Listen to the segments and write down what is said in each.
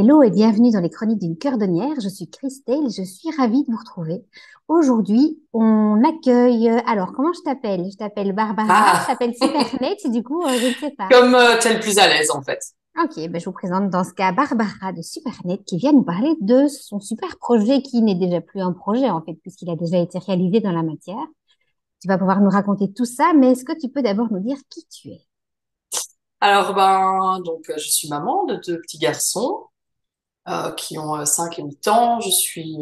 Hello et bienvenue dans les chroniques d'une cordonnière. Je suis Christelle, je suis ravie de vous retrouver. Aujourd'hui, on accueille... Alors, comment je t'appelle? Je t'appelle Barbara, je Ah, t'appelle Supernet, du coup, je ne sais pas. comme t'es le plus à l'aise en fait. Ok, ben, je vous présente dans ce cas Barbara de Supernet qui vient nous parler de son super projet qui n'est déjà plus un projet en fait, puisqu'il a déjà été réalisé dans la matière. Tu vas pouvoir nous raconter tout ça, mais est-ce que tu peux d'abord nous dire qui tu es? Alors ben donc je suis maman de deux petits garçons qui ont 5 et 8 ans. Je suis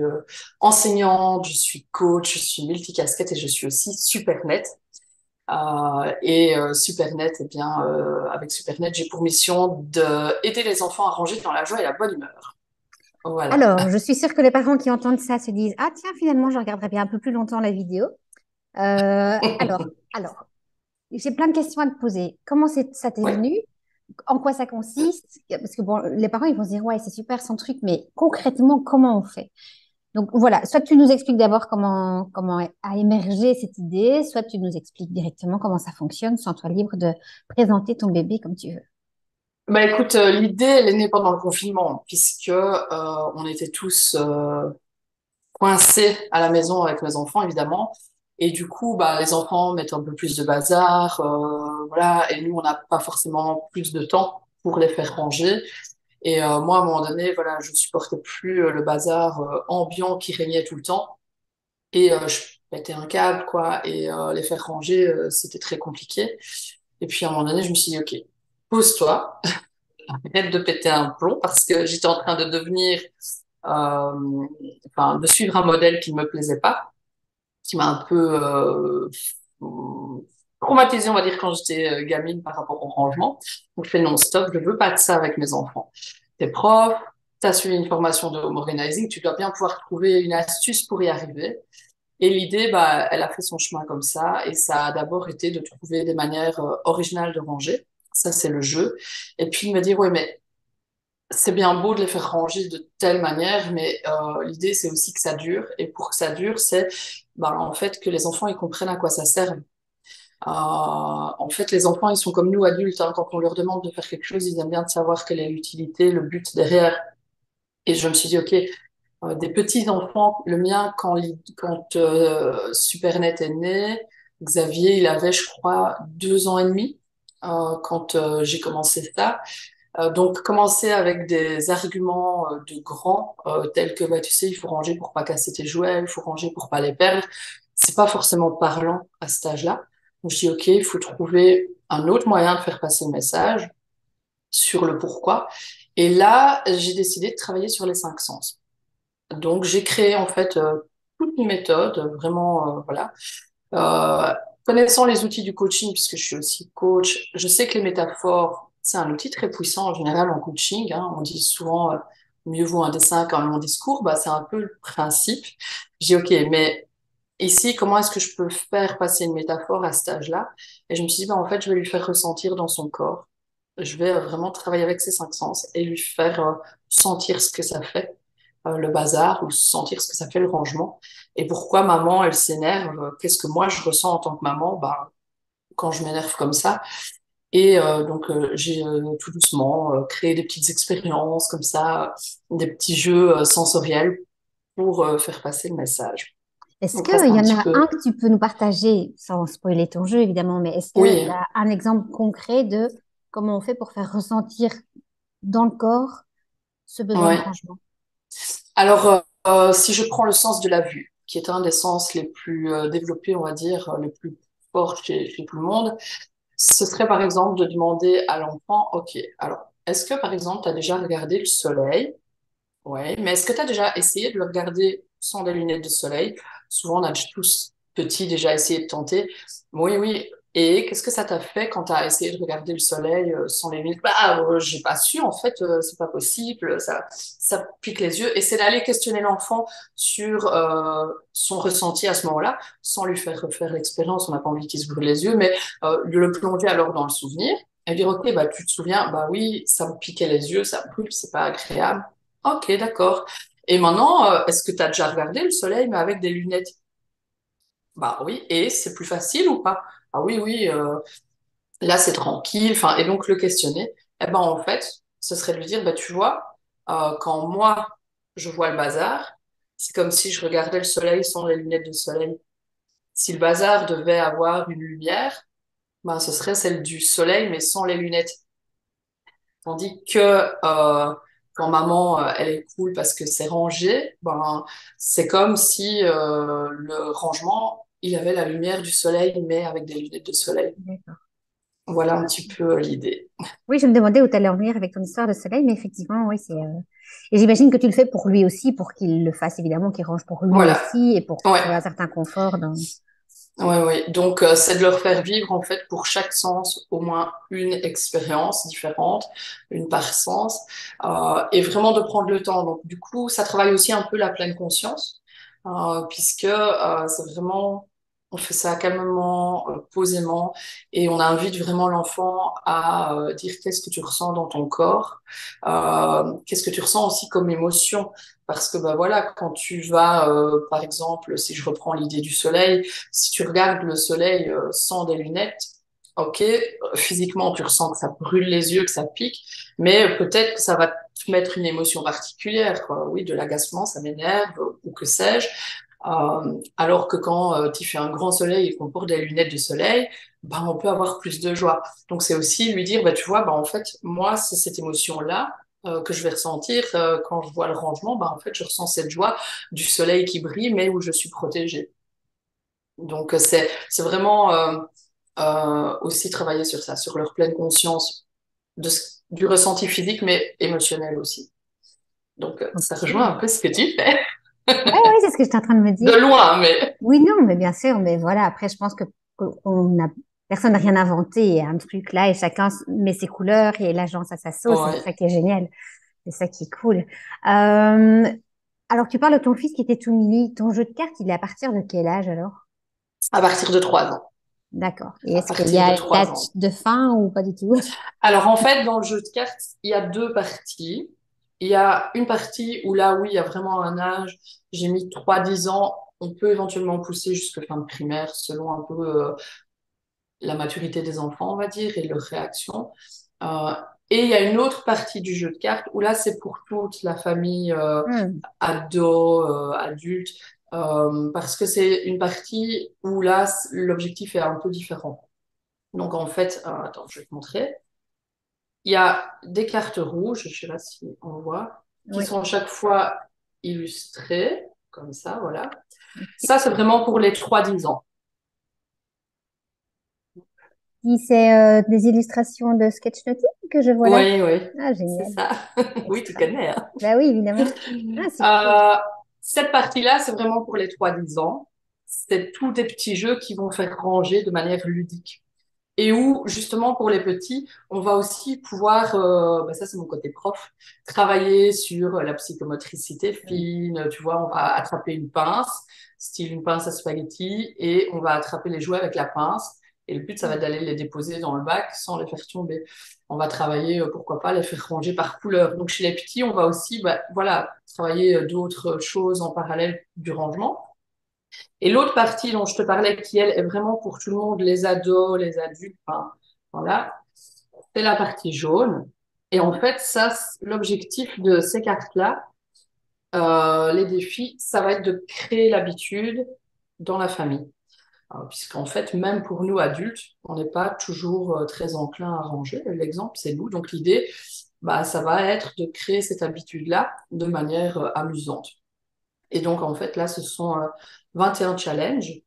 enseignante, je suis coach, je suis multicasquette et je suis aussi Supernet. Supernet, eh bien avec Supernet, j'ai pour mission de aider les enfants à ranger dans la joie et la bonne humeur. Voilà. Alors, je suis sûre que les parents qui entendent ça se disent, ah tiens, finalement, je regarderai bien un peu plus longtemps la vidéo. Alors, j'ai plein de questions à te poser. Ça t'est Oui. venu? En quoi ça consiste? Parce que bon, les parents, ils vont se dire, ouais, c'est super son truc, mais concrètement, comment on fait? Donc voilà, soit tu nous expliques d'abord comment a émergé cette idée, soit tu nous expliques directement comment ça fonctionne, sens-toi libre de présenter ton bébé comme tu veux. Bah écoute, l'idée elle est née pendant le confinement puisque on était tous coincée à la maison avec mes enfants, évidemment. Et du coup, bah, les enfants mettent un peu plus de bazar, voilà. Et nous, on n'a pas forcément plus de temps pour les faire ranger. Et moi, à un moment donné, voilà, je supportais plus le bazar ambiant qui régnait tout le temps. Et je pétais un câble, quoi. Et les faire ranger, c'était très compliqué. Et puis, à un moment donné, je me suis dit, OK, pose-toi, arrête de péter un plomb parce que j'étais en train de devenir, enfin, de suivre un modèle qui ne me plaisait pas, qui m'a un peu traumatisée, on va dire, quand j'étais gamine par rapport au rangement. Donc, je fais non, stop, je veux pas de ça avec mes enfants. T'es prof, t'as suivi une formation de home organizing, tu dois bien pouvoir trouver une astuce pour y arriver. Et l'idée, bah, elle a fait son chemin comme ça, et ça a d'abord été de trouver des manières originales de ranger. Ça, c'est le jeu. Et puis de me dire, oui, mais c'est bien beau de les faire ranger de telle manière, mais l'idée, c'est aussi que ça dure. Et pour que ça dure, c'est bah, en fait que les enfants ils comprennent à quoi ça sert. En fait, les enfants, ils sont comme nous adultes. Hein, quand on leur demande de faire quelque chose, ils aiment bien de savoir quelle est l'utilité, le but derrière. Et je me suis dit, OK, des petits enfants, le mien, quand Supernet est né, Xavier, il avait, je crois, 2 ans et demi quand j'ai commencé ça. Donc, commencer avec des arguments de grands, tels que, bah, tu sais, il faut ranger pour pas casser tes jouets, il faut ranger pour pas les perdre, c'est pas forcément parlant à cet âge-là. Donc, je dis, OK, il faut trouver un autre moyen de faire passer le message sur le pourquoi. Et là, j'ai décidé de travailler sur les 5 sens. Donc, j'ai créé, en fait, toute une méthode, vraiment, voilà. Euh, Connaissant les outils du coaching, puisque je suis aussi coach, je sais que les métaphores, c'est un outil très puissant en général en coaching. Hein. On dit souvent mieux vaut un dessin qu'un long discours. Bah, c'est un peu le principe. J'ai OK, mais ici, comment est-ce que je peux faire passer une métaphore à cet âge-là? Et je me suis dit, bah, en fait, je vais lui faire ressentir dans son corps. Je vais vraiment travailler avec ses 5 sens et lui faire sentir ce que ça fait le bazar ou sentir ce que ça fait le rangement. Et pourquoi maman, elle s'énerve, qu'est-ce que moi je ressens en tant que maman bah, quand je m'énerve comme ça. Et j'ai tout doucement créé des petites expériences comme ça, des petits jeux sensoriels pour faire passer le message. Est-ce Donc ça, c'est qu'il y un en petit a un peu... que tu peux nous partager, sans spoiler ton jeu évidemment, mais est-ce qu'il y Oui, a un exemple concret de comment on fait pour faire ressentir dans le corps ce besoin de ouais. rangement? Alors, si je prends le sens de la vue, qui est un des sens les plus développés, on va dire, les plus forts chez tout le monde, ce serait par exemple de demander à l'enfant, OK, alors, est-ce que par exemple, tu as déjà regardé le soleil? Ouais, mais est-ce que tu as déjà essayé de le regarder sans des lunettes de soleil? Souvent, on a tous petits déjà essayé de tenter. Oui, oui. Et qu'est-ce que ça t'a fait quand tu as essayé de regarder le soleil sans les lunettes? Bah, j'ai pas su, en fait, c'est pas possible, ça pique les yeux. Et c'est d'aller questionner l'enfant sur son ressenti à ce moment-là, sans lui faire refaire l'expérience, on n'a pas envie qu'il se brûle les yeux, mais de le plonger alors dans le souvenir et dire, OK, bah, tu te souviens, bah oui, ça me piquait les yeux, ça me brûle, c'est pas agréable. Ok, d'accord. Et maintenant, est-ce que tu as déjà regardé le soleil, mais avec des lunettes? Bah oui, et c'est plus facile ou pas? Ah oui, oui, là c'est tranquille. Enfin, et donc le questionner, eh ben en fait, ce serait de lui dire, bah tu vois, quand moi, je vois le bazar, c'est comme si je regardais le soleil sans les lunettes de soleil. Si le bazar devait avoir une lumière, ben, ce serait celle du soleil, mais sans les lunettes. Tandis que quand maman, elle est cool parce que c'est rangé, ben, c'est comme si le rangement, il avait la lumière du soleil, mais avec des lunettes de soleil. D'accord. Voilà un petit peu l'idée. Oui, je me demandais où tu allais en venir avec ton histoire de soleil, mais effectivement, oui, c'est. Et j'imagine que tu le fais pour lui aussi, pour qu'il le fasse, évidemment, qu'il range pour lui Voilà. aussi et pour Ouais. trouver un certain confort dans. Ouais, ouais. Donc, c'est de leur faire vivre, en fait, pour chaque sens, au moins une expérience différente, une par sens, et vraiment de prendre le temps. Donc, du coup, ça travaille aussi un peu la pleine conscience, puisque c'est vraiment, on fait ça calmement, posément, et on invite vraiment l'enfant à dire qu'est-ce que tu ressens dans ton corps, qu'est-ce que tu ressens aussi comme émotion. Parce que, bah voilà, quand tu vas, par exemple, si je reprends l'idée du soleil, si tu regardes le soleil sans des lunettes, ok, physiquement tu ressens que ça brûle les yeux, que ça pique, mais peut-être que ça va te mettre une émotion particulière, quoi. Oui, de l'agacement, ça m'énerve, ou que sais-je. Alors que quand tu fais un grand soleil et qu'on porte des lunettes de soleil, ben, on peut avoir plus de joie. Donc c'est aussi lui dire, bah, tu vois, bah, en fait, moi, c'est cette émotion-là que je vais ressentir quand je vois le rangement, bah, en fait, je ressens cette joie du soleil qui brille, mais où je suis protégée. Donc, c'est vraiment aussi travailler sur ça, sur leur pleine conscience du ressenti physique, mais émotionnel aussi. Donc, ça rejoint un Ok. peu ce que tu fais. Ouais, ouais, c'est ce que j'étais en train de me De dire. loin, mais Oui, non, mais bien sûr, mais voilà, après, je pense que qu'on a, personne n'a rien inventé, il y a un truc là et chacun met ses couleurs et l'agence à sa sauce, et c'est ça ouais. qui est génial, c'est ça qui est cool. Euh, alors, tu parles de ton fils qui était tout mini, ton jeu de cartes, il est à partir de quel âge alors? À partir de 3 ans. D'accord. Et À est-ce qu'il y partir de a une 3 ans. date de fin ou pas du tout? Alors, en fait, dans le jeu de cartes, il y a deux parties. Il y a une partie où là, oui, il y a vraiment un âge. J'ai mis 3-10 ans. On peut éventuellement pousser jusqu'à fin de primaire, selon un peu la maturité des enfants, on va dire, et leur réaction. Euh, et il y a une autre partie du jeu de cartes où là, c'est pour toute la famille, Hmm, ado, adulte, parce que c'est une partie où là, l'objectif est un peu différent. Donc en fait, attends, je vais te montrer. Il y a des cartes rouges, je ne sais pas si on voit, qui oui. sont à chaque fois illustrées, comme ça, voilà. Ça, c'est vraiment pour les 3-10 ans. Si c'est des illustrations de sketchnoting que je vois là. Oui, oui, Ah, c'est génial. ça. Oui, tu Extra. connais, hein. Bah oui, évidemment. Ah, c'est cool. Euh, cette partie-là, c'est vraiment pour les 3-10 ans. C'est tous des petits jeux qui vont faire ranger de manière ludique. Et où, justement, pour les petits, on va aussi pouvoir, bah ça c'est mon côté prof, travailler sur la psychomotricité fine. Tu vois, on va attraper une pince, style une pince à spaghetti, et on va attraper les jouets avec la pince. Et le but, ça va être d'aller les déposer dans le bac sans les faire tomber. On va travailler, pourquoi pas, les faire ranger par couleur. Donc chez les petits, on va aussi, bah, voilà, travailler d'autres choses en parallèle du rangement. Et l'autre partie dont je te parlais, qui elle est vraiment pour tout le monde, les ados, les adultes, enfin, voilà, c'est la partie jaune. Et en fait, ça, l'objectif de ces cartes-là, les défis, ça va être de créer l'habitude dans la famille. Puisqu'en fait, même pour nous adultes, on n'est pas toujours très enclin à ranger. L'exemple, c'est nous. Donc l'idée, bah, ça va être de créer cette habitude-là de manière amusante. Et donc, en fait, là, ce sont 21 challenges,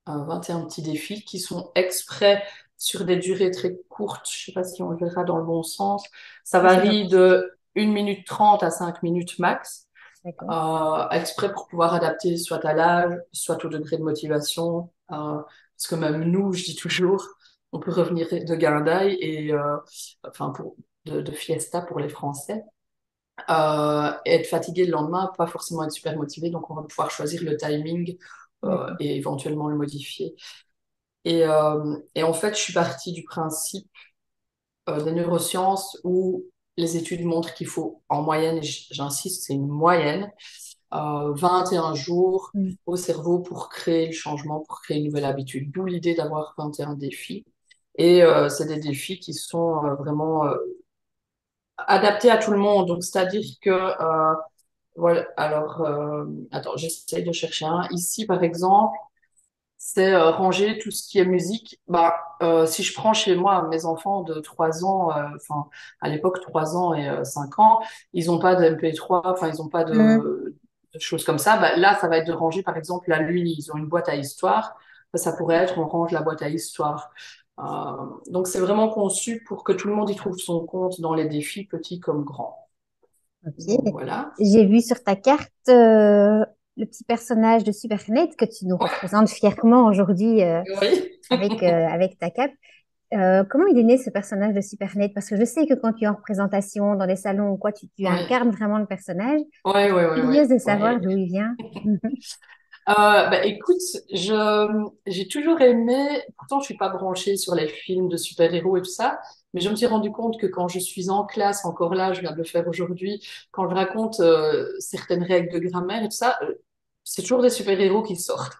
21 petits défis qui sont exprès sur des durées très courtes. Je ne sais pas si on le verra dans le bon sens. Ça Oui, c'est dans le varie bon sens. de 1 minute 30 à 5 minutes max, D'accord. exprès pour pouvoir adapter soit à l'âge, soit au degré de motivation. Parce que même nous, je dis toujours, on peut revenir de Guindaille et enfin de Fiesta pour les Français être fatigué le lendemain, pas forcément être super motivé, donc on va pouvoir choisir le timing D'accord. et éventuellement le modifier. Et en fait, je suis partie du principe des neurosciences où les études montrent qu'il faut en moyenne, et j'insiste, c'est une moyenne, 21 jours Hmm. au cerveau pour créer le changement, pour créer une nouvelle habitude. D'où l'idée d'avoir 21 défis. Et c'est des défis qui sont vraiment adapté à tout le monde. Donc, c'est-à-dire que, voilà, alors, attends, j'essaye de chercher un. Ici, par exemple, c'est ranger tout ce qui est musique. Bah, si je prends chez moi mes enfants de 3 ans, enfin, à l'époque, 3 ans et 5 ans, ils n'ont pas de MP3, enfin, ils n'ont pas Mm. de choses comme ça. Bah, là, ça va être de ranger, par exemple, la Luni. Ils ont une boîte à histoire. Ça pourrait être, on range la boîte à histoire. Donc, c'est vraiment conçu pour que tout le monde y trouve son compte dans les défis, petits comme grands. Ok. Donc, voilà. J'ai vu sur ta carte le petit personnage de Supernet que tu nous représentes fièrement aujourd'hui Oui. avec ta cape. Comment il est né ce personnage de Supernet? Parce que je sais que quand tu es en représentation dans des salons ou quoi, tu Oui, incarnes vraiment le personnage. oui, oui, oui, oui. Curieuse de savoir Oui. d'où il vient. Bah, écoute, j'ai toujours aimé, pourtant je suis pas branchée sur les films de super-héros et tout ça, mais je me suis rendu compte que quand je suis en classe, encore là, je viens de le faire aujourd'hui, quand je raconte certaines règles de grammaire et tout ça, c'est toujours des super-héros qui sortent.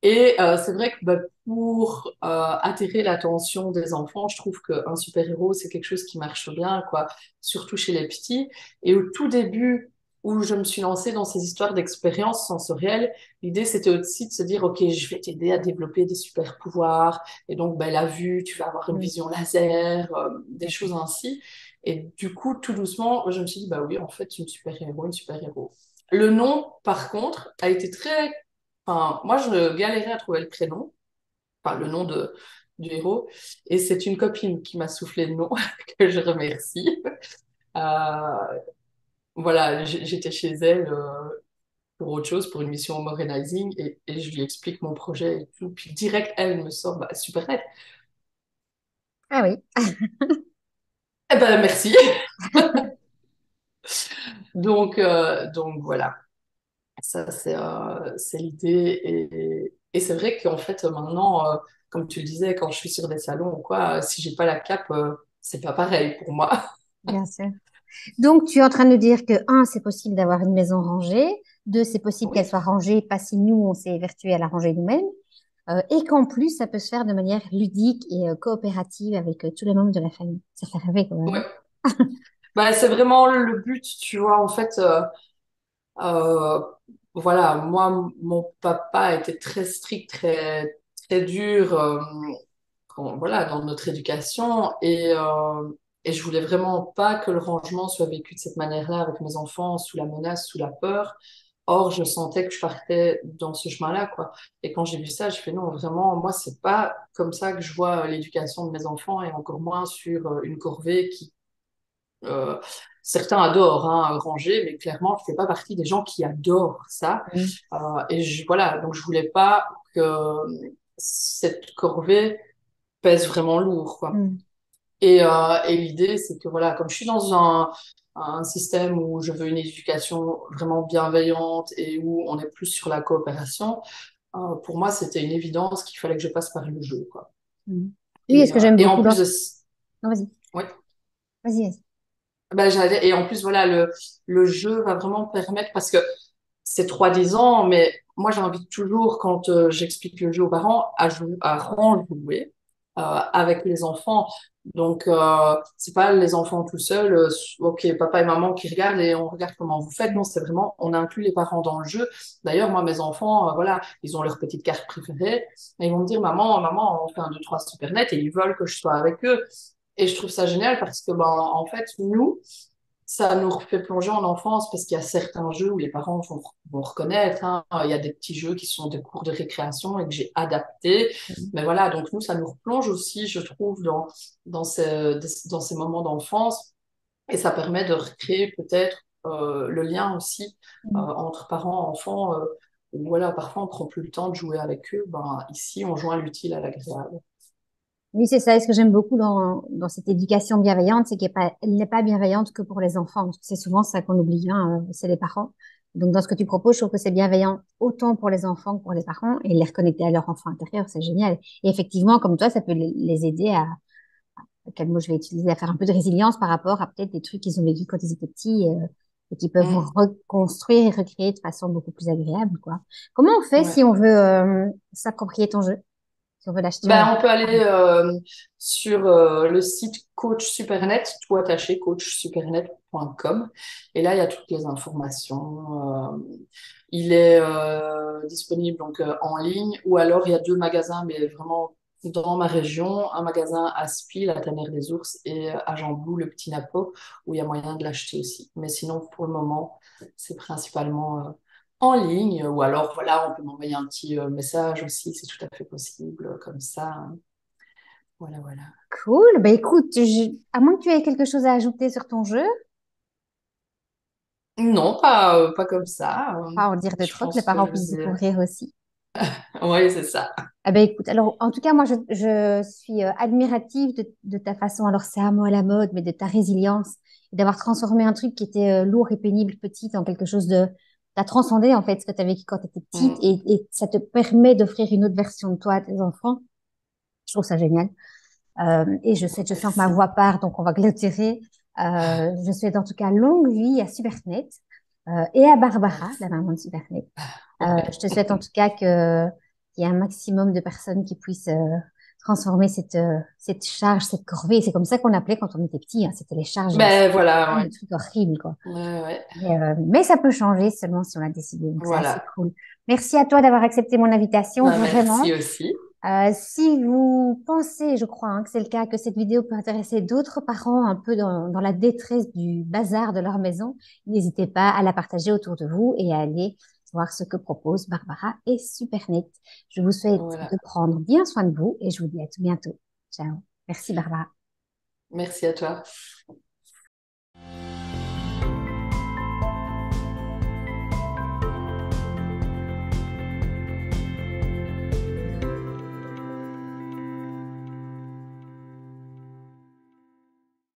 Et c'est vrai que bah, pour attirer l'attention des enfants, je trouve qu'un super-héros, c'est quelque chose qui marche bien, quoi, surtout chez les petits. Et au tout début, où je me suis lancée dans ces histoires d'expériences sensorielles, l'idée, c'était aussi de se dire, OK, je vais t'aider à développer des super-pouvoirs. Et donc, ben, la vue, tu vas avoir une Mm. vision laser, des choses ainsi. Et du coup, tout doucement, je me suis dit, bah oui, en fait, une super-héros, une super-héros. Le nom, par contre, a été très. Enfin, moi, je galérais à trouver le prénom, enfin, le nom du héros. Et c'est une copine qui m'a soufflé le nom, que je remercie. Euh, voilà, j'étais chez elle pour autre chose, pour une mission Homogenizing, et je lui explique mon projet et tout. Puis direct, elle me sort, bah, super. Ah oui. Eh ben, merci. Donc voilà, ça, c'est l'idée. Et c'est vrai qu'en fait, maintenant, comme tu le disais, quand je suis sur des salons ou quoi, si j'ai pas la cape, c'est pas pareil pour moi. Bien sûr. Donc, tu es en train de nous dire que, un, c'est possible d'avoir une maison rangée. Deux, c'est possible qu'elle Oui, soit rangée, pas si nous, on s'est évertué à la ranger nous-mêmes. Et qu'en plus, ça peut se faire de manière ludique et coopérative avec tous les membres de la famille. Ça fait rêver quand même. ouais. Bah, c'est vraiment le but, tu vois. En fait, euh, voilà, moi, mon papa était très strict, très, très dur, voilà, dans notre éducation. Et je voulais vraiment pas que le rangement soit vécu de cette manière-là avec mes enfants, sous la menace, sous la peur. Or, je sentais que je partais dans ce chemin-là, quoi. Et quand j'ai vu ça, je fais non, vraiment, moi, c'est pas comme ça que je vois l'éducation de mes enfants et encore moins sur une corvée qui euh, certains adorent hein, ranger, mais clairement, je fais pas partie des gens qui adorent ça. Mm. Voilà, donc je voulais pas que cette corvée pèse vraiment lourd, quoi. Mm. Et l'idée, c'est que voilà, comme je suis dans un système où je veux une éducation vraiment bienveillante et où on est plus sur la coopération, pour moi, c'était une évidence qu'il fallait que je passe par le jeu, quoi. Mm. Oui, et ce que j'aime Et en beaucoup plus dans... de, Non, vas-y, ouais, vas-y, vas-y. ben, et en plus, voilà, le jeu va vraiment permettre, parce que c'est 3-10 ans, mais moi, j'invite toujours, quand j'explique le jeu aux parents, à rejouer avec les enfants. Donc, c'est pas les enfants tout seuls, ok, papa et maman qui regardent et on regarde comment vous faites. Non, c'est vraiment, on inclut les parents dans le jeu. D'ailleurs, moi, mes enfants, voilà, ils ont leur petite carte préférée et ils vont me dire, maman, on fait un 2 3 super net et ils veulent que je sois avec eux. Et je trouve ça génial parce que, ben, en fait, nous, ça nous refait plonger en enfance parce qu'il y a certains jeux où les parents vont reconnaître, hein. Il y a des petits jeux qui sont des cours de récréation et que j'ai adaptés. Mm. Mais voilà, donc nous, ça nous replonge aussi, je trouve, dans ces moments d'enfance. Et ça permet de recréer peut-être le lien aussi Mm. entre parents, enfants. Où, voilà, parfois on prend plus le temps de jouer avec eux. Ben, ici, on joint l'utile à l'agréable. Oui, c'est ça. Et ce que j'aime beaucoup dans cette éducation bienveillante, c'est elle n'est pas bienveillante que pour les enfants. Parce que c'est souvent ça qu'on oublie, hein, c'est les parents. Donc, dans ce que tu proposes, je trouve que c'est bienveillant autant pour les enfants que pour les parents et les reconnecter à leur enfant intérieur, c'est génial. Et effectivement, comme toi, ça peut les aider quel mot je vais utiliser, à faire un peu de résilience par rapport à peut-être des trucs qu'ils ont vécu quand ils étaient petits et qui peuvent Mm, reconstruire et recréer de façon beaucoup plus agréable, quoi. Comment on fait ouais. si on veut s'approprier ton jeu? si on veut l'acheter en Ben, on peut ligne. aller sur le site Coach Supernet, tout attaché, coachsupernet.com. Et là, il y a toutes les informations. Il est disponible donc en ligne, ou alors il y a deux magasins, mais vraiment dans ma région, un magasin à Spie, la Tanière des Ours, et à Jamblou, le Petit Napo, où il y a moyen de l'acheter aussi. Mais sinon, pour le moment, c'est principalement en ligne, ou alors voilà, on peut m'envoyer un petit message aussi, c'est tout à fait possible, comme ça, hein. Voilà, voilà. Cool. Ben écoute, à moins que tu aies quelque chose à ajouter sur ton jeu, Non, pas comme ça. pas en dire de Je trop, que les pense que parents je puissent vous ai... découvrir aussi. Oui, c'est ça. Ah ben écoute, alors en tout cas, moi je suis admirative de ta façon, alors c'est un mot à la mode, mais de ta résilience, et d'avoir transformé un truc qui était lourd et pénible petit en quelque chose de... T'as transcendé en fait ce que tu as vécu quand tu étais petite Mm. et ça te permet d'offrir une autre version de toi à tes enfants. Je trouve ça génial. Et je sens que ma Merci. voix part, donc on va clôturer. Je souhaite en tout cas longue vie à Supernet et à Barbara, la Merci. maman de Supernet. Je Ouais. te souhaite en tout cas qu'il y ait un maximum de personnes qui puissent transformer cette charge, cette corvée. C'est comme ça qu'on appelait quand on était petit, hein. C'était les charges Ben voilà, générationnelles, ouais. le truc horrible, quoi. Ouais, ouais. Mais ça peut changer seulement si on l'a décidé. Donc c'est assez Voilà. cool. Merci à toi d'avoir accepté mon invitation, Ben, vraiment. merci aussi. Si vous pensez, je crois hein, que c'est le cas, que cette vidéo peut intéresser d'autres parents un peu dans la détresse du bazar de leur maison, n'hésitez pas à la partager autour de vous et à aller voir ce que propose Barbara et Supernet. Je vous souhaite Voilà. de prendre bien soin de vous et je vous dis à tout bientôt. Ciao. Merci Barbara. Merci à toi.